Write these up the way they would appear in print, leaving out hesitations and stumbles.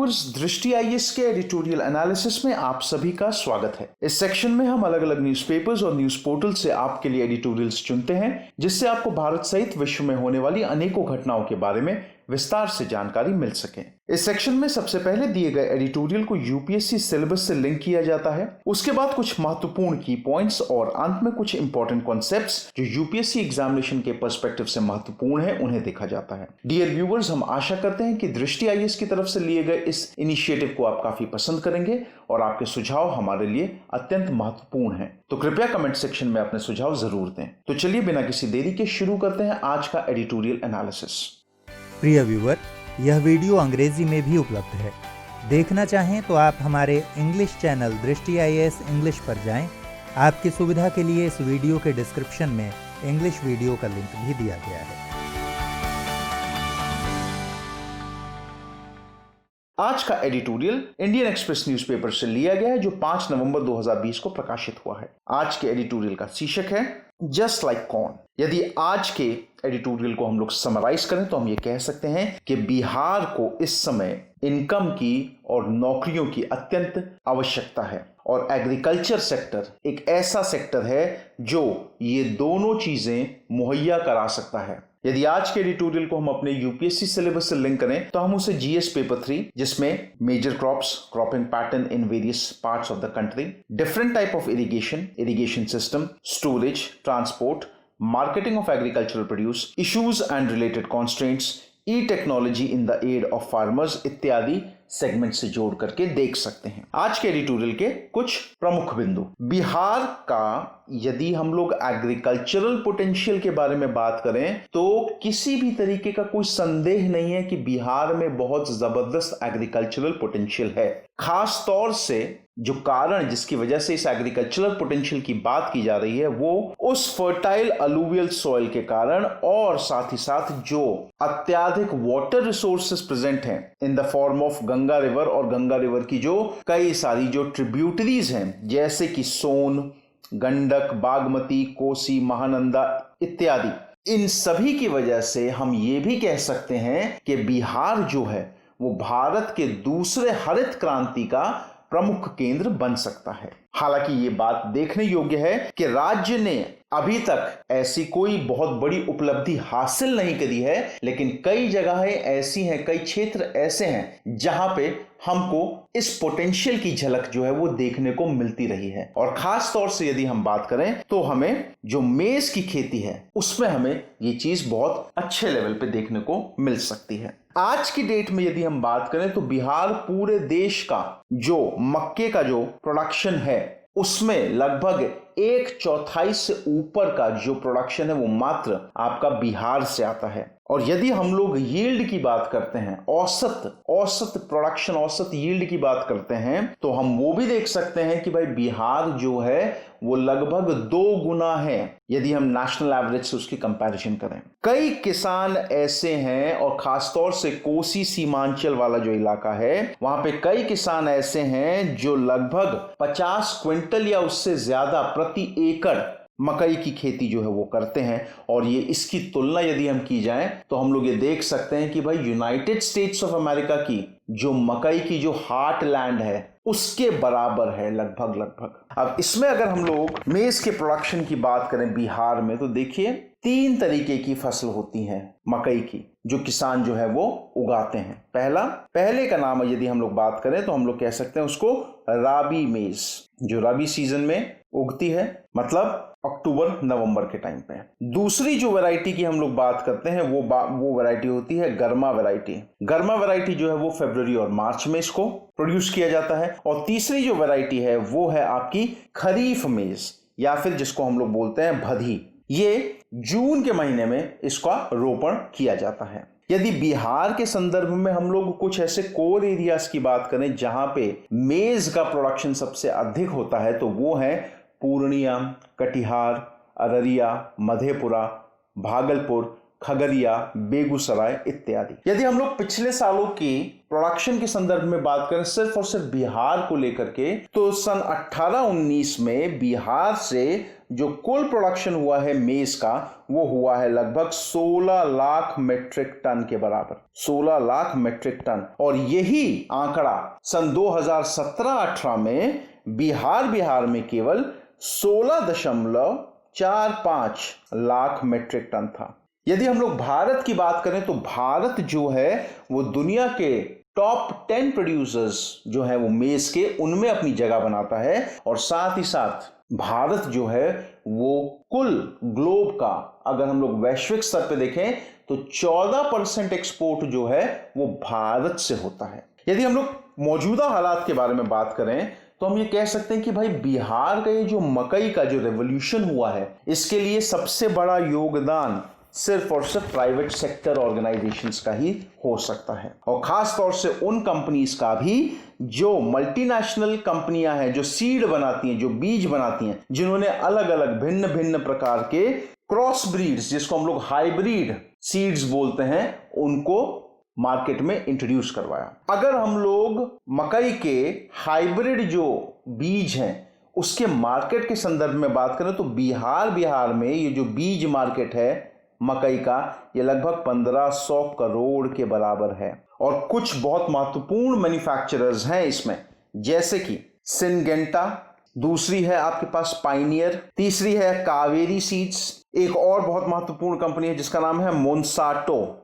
Viewers, दृष्टि IAS के editorial analysis में आप सभी का स्वागत है। इस सेक्शन में हम अलग अलग न्यूज़पेपर्स और न्यूज़ पोर्टल से आपके लिए एडिटोरियल्स चुनते हैं, जिससे आपको भारत सहित विश्व में होने वाली अनेकों घटनाओं के बारे में विस्तार से जानकारी मिल सके। इस सेक्शन में सबसे पहले दिए गए एडिटोरियल को यूपीएससी सिलेबस से लिंक किया जाता है, उसके बाद कुछ महत्वपूर्ण की पॉइंट्स और अंत में कुछ इंपॉर्टेंट कॉन्सेप्ट्स जो यूपीएससी एग्जामिनेशन के पर्सपेक्टिव से महत्वपूर्ण है उन्हें देखा जाता है। डियर व्यूअर्स, हम आशा करते हैं कि दृष्टि आईएएस की तरफ से लिए गए इस इनिशिएटिव को आप काफी पसंद करेंगे और आपके सुझाव हमारे लिए अत्यंत महत्वपूर्ण हैं। तो कृपया कमेंट सेक्शन में अपने सुझाव जरूर दें। तो चलिए बिना किसी देरी के शुरू करते हैं आज का एडिटोरियल एनालिसिस। प्रिय व्यूअर, यह वीडियो अंग्रेजी में भी उपलब्ध है। देखना चाहें तो आप हमारे इंग्लिश चैनल दृष्टि आईएएस इंग्लिश पर जाएं। आपकी सुविधा के लिए इस वीडियो के डिस्क्रिप्शन में इंग्लिश वीडियो का लिंक भी दिया गया है। आज का एडिटोरियल इंडियन एक्सप्रेस न्यूज़पेपर से लिया गया है, जो 5 नवंबर 2020 को प्रकाशित हुआ है। आज के एडिटोरियल का शीर्षक है जस्ट लाइक कॉर्न। यदि आज के एडिटोरियल को हम लोग समराइज करें तो हम ये कह सकते हैं कि बिहार को इस समय इनकम की और नौकरियों की अत्यंत आवश्यकता है और एग्रीकल्चर सेक्टर एक ऐसा सेक्टर है जो ये दोनों चीजें मुहैया करा सकता है। यदि आज के एडिटोरियल को हम अपने यूपीएससी सिलेबस से लिंक करें तो हम उसे जीएस पेपर 3, जिसमें major crops, cropping pattern in various parts of the country, different type of irrigation system, storage, transport, marketing of agricultural produce, issues and related constraints, e technology in the aid of farmers इत्यादि segment से जोड़ करके देख सकते हैं। आज के editorial के कुछ प्रमुख बिंदु। बिहार का यदि हम लोग एग्रीकल्चरल पोटेंशियल के बारे में बात करें तो किसी भी तरीके का कोई संदेह नहीं है कि बिहार में बहुत जबरदस्त एग्रीकल्चरल पोटेंशियल है। खास तौर से जो कारण जिसकी वजह से इस एग्रीकल्चरल पोटेंशियल की बात की जा रही है वो उस फर्टाइल अलुवियल सॉइल के कारण और साथ ही साथ जो अत्याधिक वाटर रिसोर्सेस प्रेजेंट हैं in the form of Ganga river और गंगा रिवर की जो कई सारी जो ट्रिब्यूटरीज हैं, जैसे कि सोन, गंडक, बागमती, कोसी, महानंदा इत्यादि, इन सभी की वजह से हम ये भी कह सकते हैं कि बिहार जो है वो भारत के दूसरे हरित क्रांति का प्रमुख केंद्र बन सकता है। हालांकि ये बात देखने योग्य है कि राज्य ने अभी तक ऐसी कोई बहुत बड़ी उपलब्धि हासिल नहीं करी है, लेकिन कई जगहें ऐसी हैं, कई क्षेत्र ऐसे हैं जहां पे हमको इस पोटेंशियल की झलक जो है वो देखने को मिलती रही है। और खास तौर से यदि हम बात करें तो हमें जो मेज की खेती है उसमें हमें ये चीज बहुत अच्छे लेवल पे देखने को मिल सकती है। आज की डेट में यदि हम बात करें तो बिहार पूरे देश का जो मक्के का जो प्रोडक्शन है उसमें लगभग 1/4 से ऊपर का जो प्रोडक्शन है वो मात्र आपका बिहार से आता है। और यदि हम लोग यील्ड की बात करते हैं, औसत प्रोडक्शन, औसत यील्ड की बात करते हैं, तो हम वो भी देख सकते हैं कि भाई बिहार जो है वो लगभग 2 गुना है यदि हम नेशनल एवरेज से उसकी कंपैरिजन करें। कई किसान ऐसे हैं और खासतौर से कोसी सीमांचल वाला जो इलाका है वहां पे कई किसान ऐसे हैं जो लगभग 50 क्विंटल या उससे ज्यादा प्रति एकड़ मकई की खेती जो है वो करते हैं। और ये इसकी तुलना यदि हम की जाए तो हम लोग ये देख सकते हैं कि भाई यूनाइटेड स्टेट्स ऑफ अमेरिका की जो मकई की जो हार्टलैंड है उसके बराबर है लगभग। अब इसमें अगर हम लोग मेज के प्रोडक्शन की बात करें बिहार में तो देखिए 3 तरीके की फसल होती हैं मकई की जो किसान जो है वो उगाते हैं। पहले का नाम यदि हम लोग बात करें तो हम लोग कह सकते हैं उसको राबी मेज, जो रबी सीजन में उगती है, मतलब अक्टूबर नवंबर के टाइम पे। दूसरी जो वैरायटी की हम लोग बात करते हैं वो वैरायटी होती है गर्मा वैरायटी। गर्मा वैरायटी जो है वो फरवरी और मार्च में इसको प्रोड्यूस किया जाता है। और तीसरी जो वैरायटी है वो है आपकी खरीफ मेज या फिर जिसको हम लोग बोलते हैं भदी। ये जून के महीने में इसका रोपण किया जाता है। यदि बिहार के संदर्भ में हम लोग कुछ ऐसे कोर एरियाज की बात करें जहां पे मेज का प्रोडक्शन सबसे अधिक होता है तो वो है पूर्णिया, कटिहार, अररिया, मधेपुरा, भागलपुर, खगड़िया, बेगूसराय इत्यादि। यदि हम लोग पिछले सालों की प्रोडक्शन के संदर्भ में बात करें सिर्फ और सिर्फ बिहार को लेकर के, तो सन 18-19 में बिहार से जो कुल प्रोडक्शन हुआ है मेज का वो हुआ है लगभग 16 लाख मेट्रिक टन के बराबर, 16 लाख मेट्रिक टन। और यही आंकड़ा सन 2017-18 में बिहार में केवल 16.45 लाख मेट्रिक टन था। यदि हम लोग भारत की बात करें तो भारत जो है वो दुनिया के टॉप 10 प्रोड्यूसर्स जो है वो मेज के उनमें अपनी जगह बनाता है। और साथ ही साथ भारत जो है वो कुल ग्लोब का अगर हम लोग वैश्विक स्तर पे देखें तो 14% एक्सपोर्ट जो है वो भारत से होता है। यदि हम लोग मौजूदा हालात के बारे में बात करें तो हम ये कह सकते हैं कि भाई बिहार का ये जो मकई का जो रेवोल्यूशन हुआ है इसके लिए सबसे बड़ा योगदान सिर्फ और सिर्फ प्राइवेट सेक्टर ऑर्गेनाइजेशंस का ही हो सकता है, और खास तौर से उन कंपनीज का भी जो मल्टीनेशनल कंपनियां हैं, जो सीड बनाती हैं, जो बीज बनाती हैं, जिन्होंने अलग अलग भिन्न भिन्न प्रकार के क्रॉस ब्रीड्स, जिसको हम लोग हाइब्रिड सीड्स बोलते हैं, उनको मार्केट में इंट्रोड्यूस करवाया। अगर हम लोग मकई के हाइब्रिड जो बीज हैं उसके मार्केट के संदर्भ में बात करें तो बिहार में ये जो बीज मार्केट है मकई का ये लगभग 1500 करोड़ के बराबर है। और कुछ बहुत महत्वपूर्ण मैन्युफैक्चरर्स हैं इसमें, जैसे कि सिंगेंटा, दूसरी है आपके पास पाइनियर, तीसरी है कावेरी सीड्स, एक और बहुत महत्वपूर्ण कंपनी है जिसका नाम है मोनसाटो।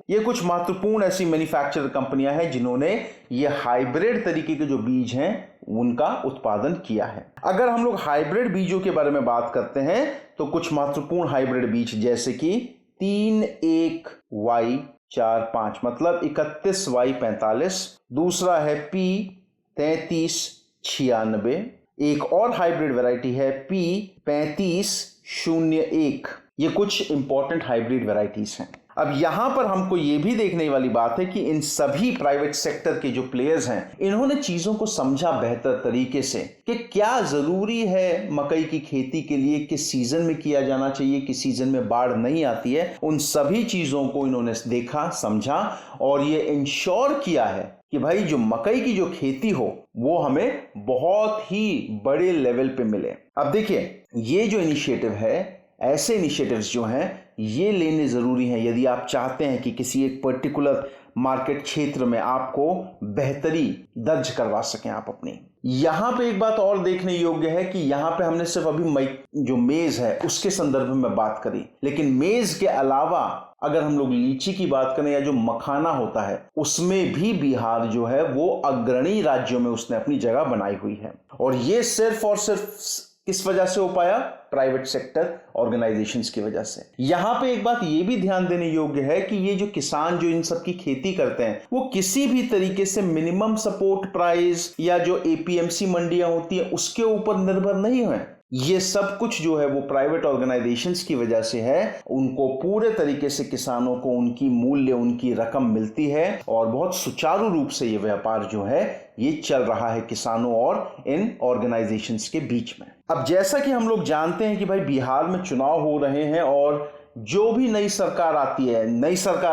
ये कुछ महत्वपूर्ण ऐसी मैन्युफैक्चरर कंपनियां हैं जिन्होंने ये हाइब्रिड तरीके के जो बीज हैं उनका उत्पादन किया है। अगर हम लोग हाइब्रिड बीजों के बारे में बात करते हैं तो कुछ महत्वपूर्ण हाइब्रिड बीज जैसे कि 31Y45 मतलब 31Y45, दूसरा है P3396, एक और हाइब्रिड वैरायटी है P3501। ये कुछ इंपॉर्टेंट हाइब्रिड वैरायटीज हैं। अब यहां पर हमको ये भी देखने वाली बात है कि इन सभी प्राइवेट सेक्टर के जो प्लेयर्स हैं इन्होंने चीजों को समझा बेहतर तरीके से कि क्या जरूरी है मकई की खेती के लिए, किस सीजन में किया जाना चाहिए, किस सीजन में बाढ़ नहीं आती है। उन सभी चीजों को इन्होंने देखा, समझा और ये इंश्योर किया है कि भाई जो मकई की जो खेती हो वो हमें बहुत ही बड़े लेवल पे मिले। अब देखिए ये जो इनिशिएटिव है, ऐसे इनिशिएटिव्स जो हैं ये लेने जरूरी हैं यदि आप चाहते हैं कि किसी एक पर्टिकुलर मार्केट क्षेत्र में आपको बेहतरी दर्ज करवा सकें आप अपनी। यहां पे एक बात और देखने योग्य है कि यहां पे हमने सिर्फ अभी जो मेज है उसके संदर्भ में बात करी, लेकिन मेज के अलावा अगर हम लोग लीची की बात करें या जो मखाना होता है उसमें भी बिहार जो है वो अग्रणी राज्यों में उसने अपनी जगह बनाई हुई है। और ये सिर्फ और सिर्फ किस वजह से हो पाया? प्राइवेट सेक्टर ऑर्गेनाइजेशंस की वजह से। यहां पे एक बात ये भी ध्यान देने योग्य है कि ये जो किसान जो इन सब की खेती करते हैं वो किसी भी तरीके से मिनिमम सपोर्ट प्राइस या जो एपीएमसी मंडियां होती है उसके ऊपर निर्भर नहीं है। ये सब कुछ जो है वो प्राइवेट ऑर्गेनाइजेशंस की वजह से है। उनको पूरे तरीके से किसानों को उनकी मूल्य, उनकी रकम मिलती है और बहुत सुचारू रूप से ये व्यापार जो है ये चल रहा है किसानों और इन ऑर्गेनाइजेशंस के बीच में। अब जैसा कि हम लोग जानते हैं कि भाई बिहार में चुनाव हो रहे हैं और जो भी नई सरकार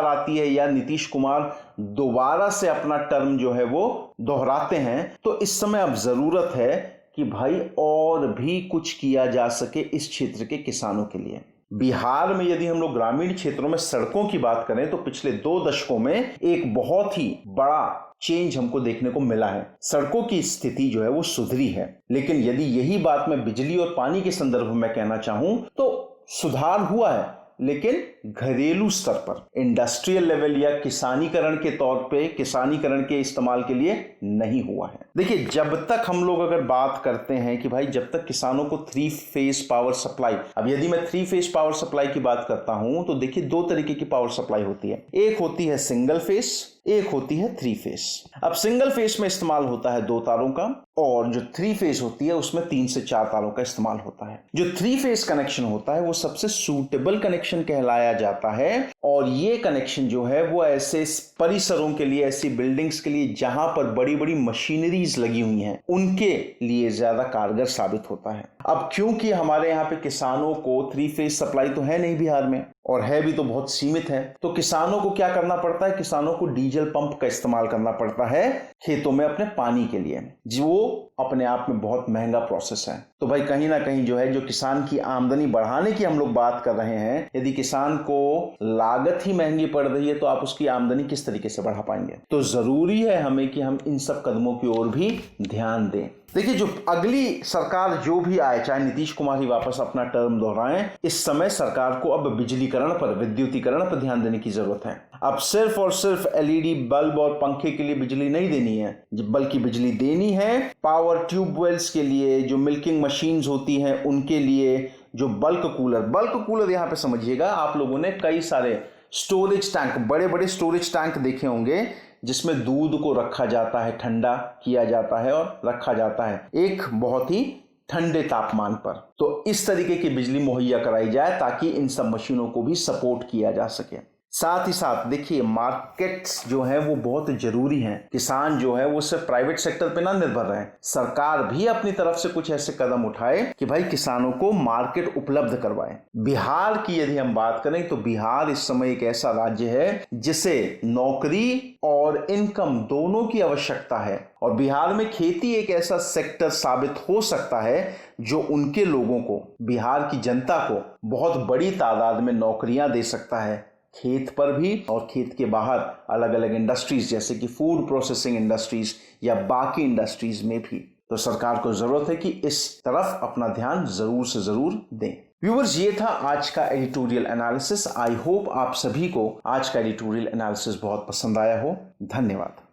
आती है या नीतीश कुमार दोबारा से अपना टर्म जो है वो दोहराते हैं, तो इस समय अब जरूरत है कि भाई और भी कुछ किया जा सके इस क्षेत्र के किसानों के लिए। बिहार में यदि हम लोग ग्रामीण क्षेत्रों में सड़कों की बात करें तो पिछले 2 दशकों में एक बहुत ही बड़ा चेंज हमको देखने को मिला है। सड़कों की स्थिति जो है वो सुधरी है, लेकिन यदि यही बात मैं बिजली और पानी के संदर्भ में कहना चाहूं तो सुधार हुआ है, लेकिन घरेलू स्तर पर, इंडस्ट्रियल लेवल या किसानीकरण के तौर पे, किसानीकरण के इस्तेमाल के लिए नहीं हुआ है। देखिए जब तक हम लोग अगर बात करते हैं कि भाई जब तक किसानों को 3 फेज पावर सप्लाई, अब यदि मैं 3 फेज पावर सप्लाई की बात करता हूं तो देखिए 2 तरीके की पावर सप्लाई होती है। एक होती है सिंगल फेज, एक होती है 3 फेज। अब सिंगल फेज में इस्तेमाल होता है 2 तारों का और जो 3 फेज होती है उसमें 3 से 4 तारों का इस्तेमाल होता है। जो 3 फेज कनेक्शन होता है वो सबसे सूटेबल कनेक्शन कहलाया जाता है और ये कनेक्शन जो है वो ऐसे परिसरों के लिए, ऐसी बिल्डिंग्स के लिए जहां पर बड़ी बड़ी मशीनरीज लगी हुई हैं उनके लिए ज्यादा कारगर साबित होता है। अब क्योंकि हमारे यहाँ पे किसानों को 3 फेज सप्लाई तो है नहीं बिहार में, और है भी तो बहुत सीमित है, तो किसानों को क्या करना पड़ता है, किसानों को डीजल पंप का इस्तेमाल करना पड़ता है खेतों में अपने पानी के लिए, जो अपने आप में बहुत महंगा प्रोसेस है। तो भाई कहीं ना कहीं जो है, जो किसान की आमदनी बढ़ाने की हम लोग बात कर रहे हैं, यदि किसान को लागत ही महंगी पड़ रही है तो आप उसकी आमदनी किस तरीके से बढ़ा पाएंगे। तो जरूरी है हमें कि हम इन सब कदमों की ओर भी ध्यान दें। देखिए, जो अगली सरकार जो भी आए, चाहे नीतीश कुमार ही वापस अपना टर्म दोहराएं, इस समय सरकार को अब बिजलीकरण पर, विद्युतीकरण पर ध्यान देने की जरूरत है। अब सिर्फ और सिर्फ एलईडी बल्ब और पंखे के लिए बिजली नहीं देनी है, बल्कि बिजली देनी है पावर ट्यूबवेल्स के लिए, जो मिल्किंग मशीन्स होती हैं उनके लिए, जो बल्क कूलर यहाँ पे समझिएगा, आप लोगों ने कई सारे स्टोरेज टैंक, बड़े बड़े स्टोरेज टैंक देखे होंगे जिसमें दूध को रखा जाता है, ठंडा किया जाता है और रखा जाता है एक बहुत ही ठंडे तापमान पर। तो इस तरीके की बिजली मुहैया कराई जाए ताकि इन सब मशीनों को भी सपोर्ट किया जा सके। साथ ही साथ देखिए, मार्केट्स जो है वो बहुत जरूरी हैं। किसान जो है वो सिर्फ प्राइवेट सेक्टर पे ना निर्भर रहे, सरकार भी अपनी तरफ से कुछ ऐसे कदम उठाए कि भाई किसानों को मार्केट उपलब्ध करवाए। बिहार की यदि हम बात करें तो बिहार इस समय एक ऐसा राज्य है जिसे नौकरी और इनकम दोनों की आवश्यकता है, और बिहार में खेती एक ऐसा सेक्टर साबित हो सकता है जो उनके लोगों को, बिहार की जनता को बहुत बड़ी तादाद में नौकरियां दे सकता है, खेत पर भी और खेत के बाहर अलग अलग इंडस्ट्रीज जैसे कि फूड प्रोसेसिंग इंडस्ट्रीज या बाकी इंडस्ट्रीज में भी। तो सरकार को जरूरत है कि इस तरफ अपना ध्यान जरूर से जरूर दें। व्यूअर्स, ये था आज का एडिटोरियल एनालिसिस। आई होप आप सभी को आज का एडिटोरियल एनालिसिस बहुत पसंद आया हो। धन्यवाद।